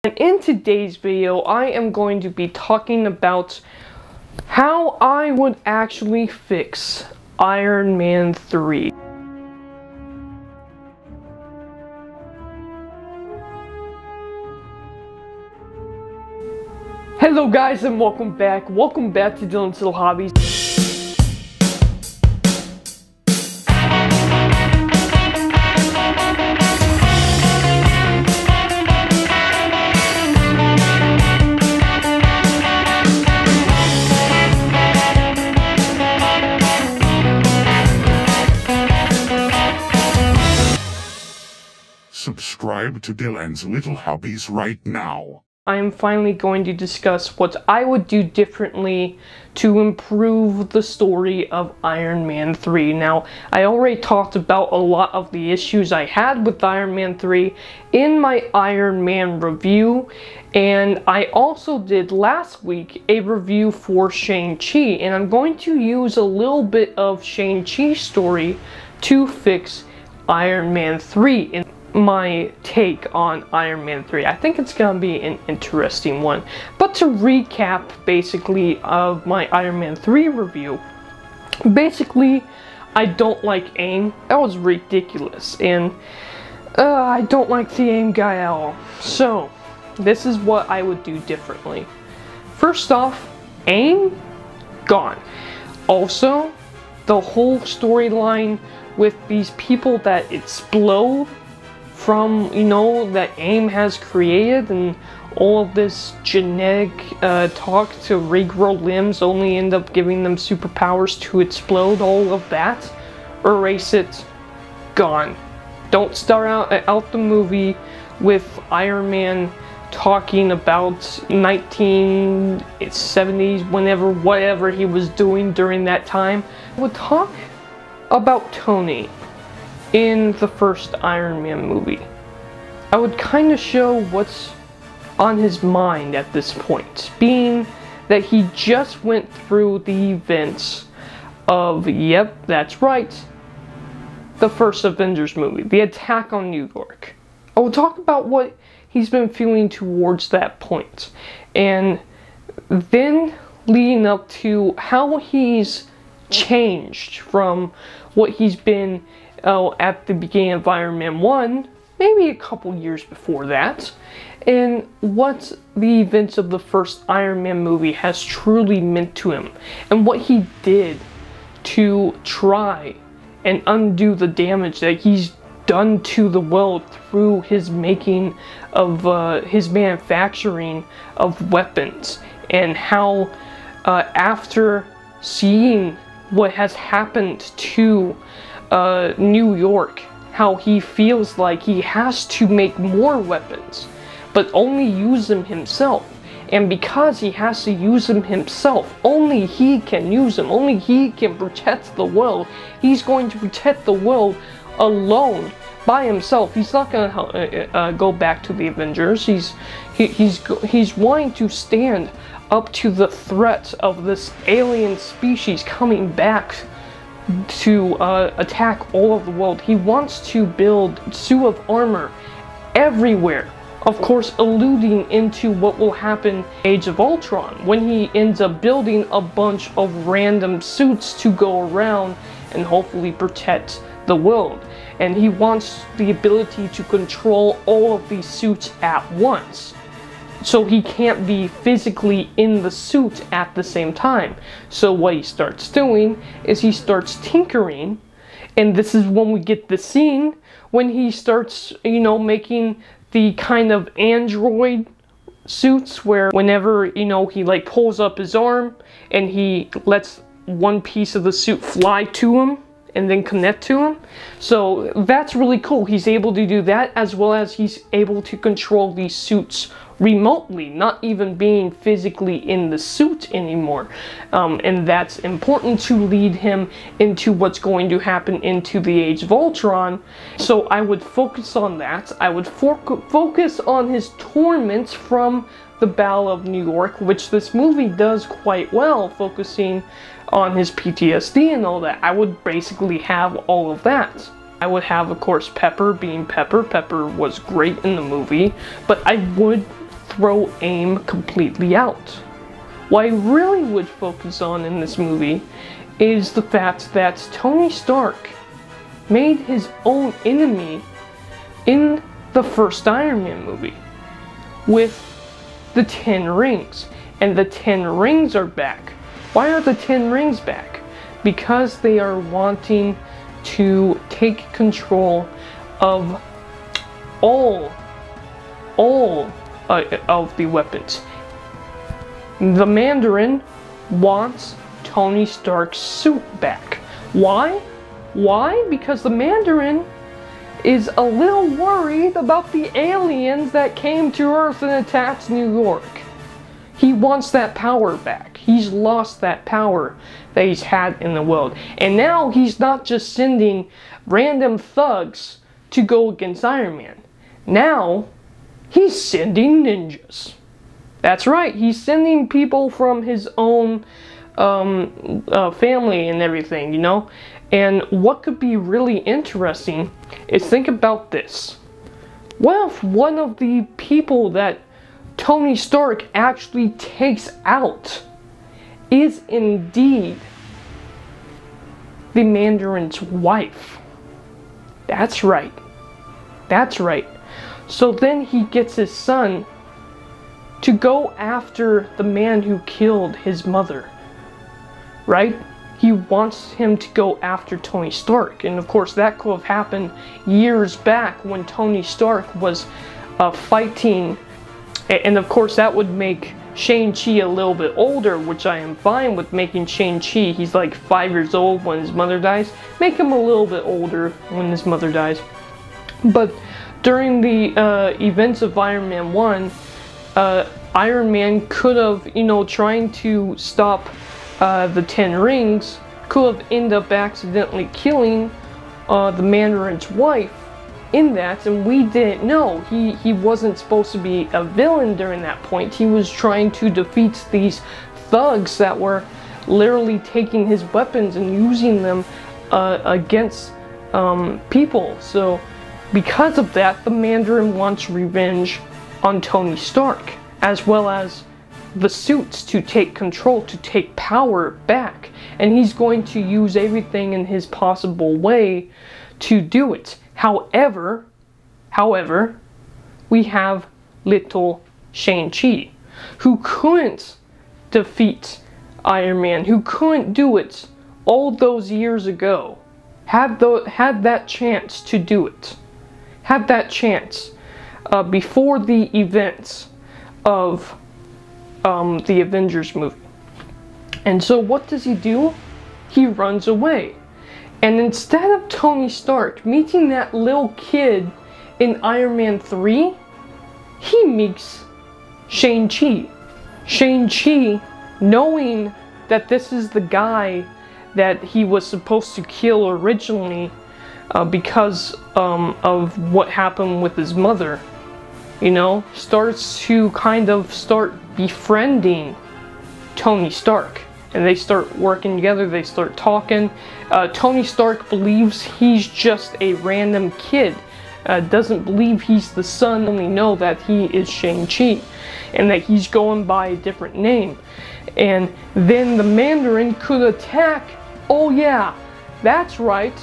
And in today's video, I am going to be talking about how I would actually fix Iron Man 3. Hello guys and welcome back. Welcome back to Dylan's Little Hobbies. Subscribe to Dylan's Little Hobbies right now. I am finally going to discuss what I would do differently to improve the story of Iron Man 3. Now, I already talked about a lot of the issues I had with Iron Man 3 in my Iron Man review, and I also did last week a review for Shang-Chi, and I'm going to use a little bit of Shang-Chi's story to fix Iron Man 3 in my take on Iron Man 3. I think it's gonna be an interesting one. But to recap basically of my Iron Man 3 review, basically I don't like AIM. That was ridiculous, and I don't like the AIM guy at all. So this is what I would do differently. First off, AIM gone. Also, the whole storyline with these people that explode from, that AIM has created, and all of this genetic talk to regrow limbs only end up giving them superpowers to explode, all of that, erase it, gone. Don't start out the movie with Iron Man talking about 1970s, whatever he was doing during that time. We'll talk about Tony in the first Iron Man movie. I would kind of show what's on his mind at this point, being that he just went through the events of, yep, that's right, the first Avengers movie, the attack on New York. I will talk about what he's been feeling towards that point, and then leading up to how he's changed from what he's been at the beginning of Iron Man 1, maybe a couple years before that, and what the events of the first Iron Man movie has truly meant to him, and what he did to try and undo the damage that he's done to the world through his making of his manufacturing of weapons, and how after seeing what has happened to New York, how he feels like he has to make more weapons, but only use them himself. And because he has to use them himself, only he can use them, only he can protect the world. He's going to protect the world alone, by himself. He's not going to go back to the Avengers. He's wanting to stand up to the threat of this alien species coming back to attack all of the world. He wants to build suit of armor everywhere, of course alluding into what will happen in Age of Ultron, when he ends up building a bunch of random suits to go around and hopefully protect the world. And he wants the ability to control all of these suits at once, so he can't be physically in the suit at the same time. So what he starts doing is he starts tinkering, and this is when we get the scene when he starts, making the kind of android suits where whenever, he like pulls up his arm and he lets one piece of the suit fly to him and then connect to him. So that's really cool. He's able to do that, as well as he's able to control these suits remotely, not even being physically in the suit anymore. And that's important to lead him into what's going to happen into the Age of Ultron. So I would focus on that. I would focus on his torments from the Battle of New York, which this movie does quite well, focusing on his PTSD and all that. I would basically have all of that. I would have, of course, Pepper being Pepper. Pepper was great in the movie, but I would throw aim completely out. What I really would focus on in this movie is the fact that Tony Stark made his own enemy in the first Iron Man movie with the 10 rings. And the 10 rings are back. Why are the 10 rings back? Because they are wanting to take control of all of the weapons. The Mandarin wants Tony Stark's suit back. Why? Why? Because the Mandarin is a little worried about the aliens that came to Earth and attacked New York. He wants that power back. He's lost that power that he's had in the world. And now he's not just sending random thugs to go against Iron Man. Now, he's sending ninjas. That's right, he's sending people from his own family and everything, you know? And what could be really interesting is think about this. What if one of the people that Tony Stark actually takes out is indeed the Mandarin's wife? That's right. That's right. So then he gets his son to go after the man who killed his mother. Right? He wants him to go after Tony Stark. And of course that could have happened years back when Tony Stark was fighting. And of course that would make Shang-Chi a little bit older, which I am fine with making Shang-Chi. He's like 5 years old when his mother dies. Make him a little bit older when his mother dies. But during the events of Iron Man 1, Iron Man could have, you know, trying to stop the 10 rings, could have ended up accidentally killing the Mandarin's wife in that, and we didn't know. He wasn't supposed to be a villain during that point. He was trying to defeat these thugs that were literally taking his weapons and using them against people. So because of that, the Mandarin wants revenge on Tony Stark, as well as the suits to take control, to take power back. And he's going to use everything in his possible way to do it. However, we have little Shang-Chi, who couldn't defeat Iron Man, who couldn't do it all those years ago, had that chance to do it. Had that chance before the events of the Avengers movie. And so what does he do? He runs away. And instead of Tony Stark meeting that little kid in Iron Man 3, he meets Shang-Chi. Shang-Chi, knowing that this is the guy that he was supposed to kill originally because of what happened with his mother, you know, starts to kind of start befriending Tony Stark. And they start working together, they start talking. Tony Stark believes he's just a random kid. Doesn't believe he's the son, only know that he is Shang-Chi. And that he's going by a different name. And then the Mandarin could attack, oh yeah, that's right,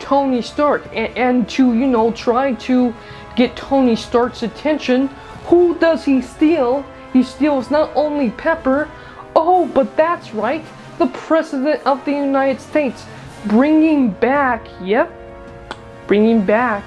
Tony Stark. And to, you know, try to get Tony Stark's attention, who does he steal? He steals not only Pepper, oh, but that's right, the President of the United States, bringing back, yep, bringing back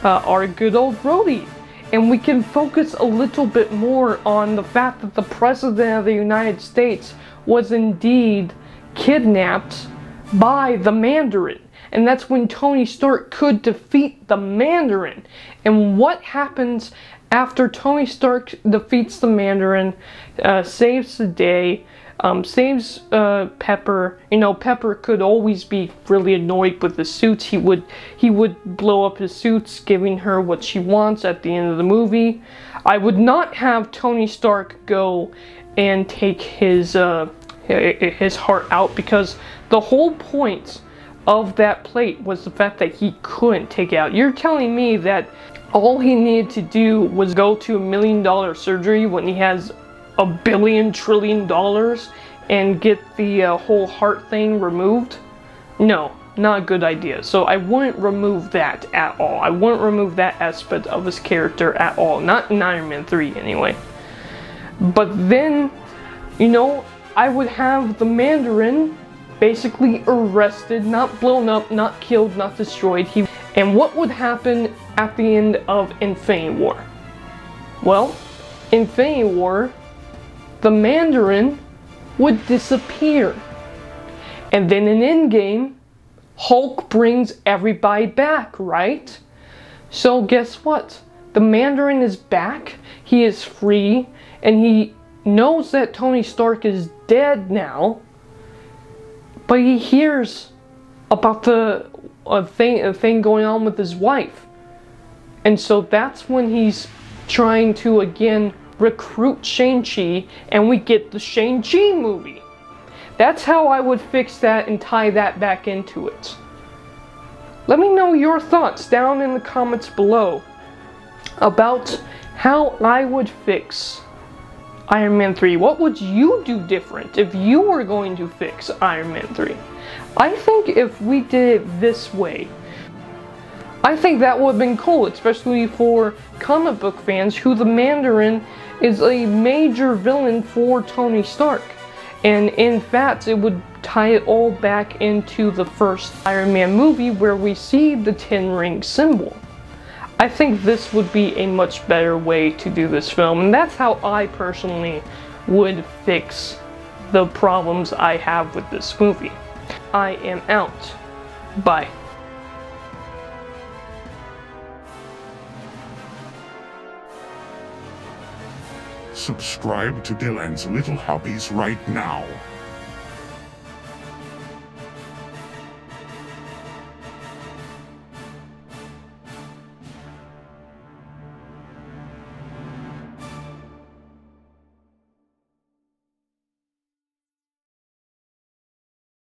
our good old Rhodey. And we can focus a little bit more on the fact that the President of the United States was indeed kidnapped by the Mandarin. And that's when Tony Stark could defeat the Mandarin. And what happens after Tony Stark defeats the Mandarin, saves the day, saves Pepper? You know, Pepper could always be really annoyed with the suits. He would blow up his suits, giving her what she wants at the end of the movie. I would not have Tony Stark go and take his heart out, because the whole point of that plate was the fact that he couldn't take it out. You're telling me that All he needed to do was go to $1 million surgery when he has $1 billion trillion and get the whole heart thing removed. No, not a good idea. So I wouldn't remove that at all. I wouldn't remove that aspect of his character at all. Not in Iron Man 3 anyway. But then, you know, I would have the Mandarin basically arrested, not blown up, not killed, not destroyed. And what would happen at the end of Infinity War? Well, Infinity War, the Mandarin would disappear. And then in Endgame, Hulk brings everybody back, right? So guess what? The Mandarin is back, he is free, and he knows that Tony Stark is dead now, but he hears about the thing going on with his wife. And so that's when he's trying to again recruit Shang-Chi, and we get the Shang-Chi movie. That's how I would fix that and tie that back into it. Let me know your thoughts down in the comments below about how I would fix Iron Man 3. What would you do different if you were going to fix Iron Man 3? I think if we did it this way, I think that would have been cool, especially for comic book fans who the Mandarin is a major villain for Tony Stark. And in fact, it would tie it all back into the first Iron Man movie where we see the 10-ring symbol. I think this would be a much better way to do this film, and that's how I personally would fix the problems I have with this movie. I am out. Bye. Subscribe to Dylan's Little Hobbies right now.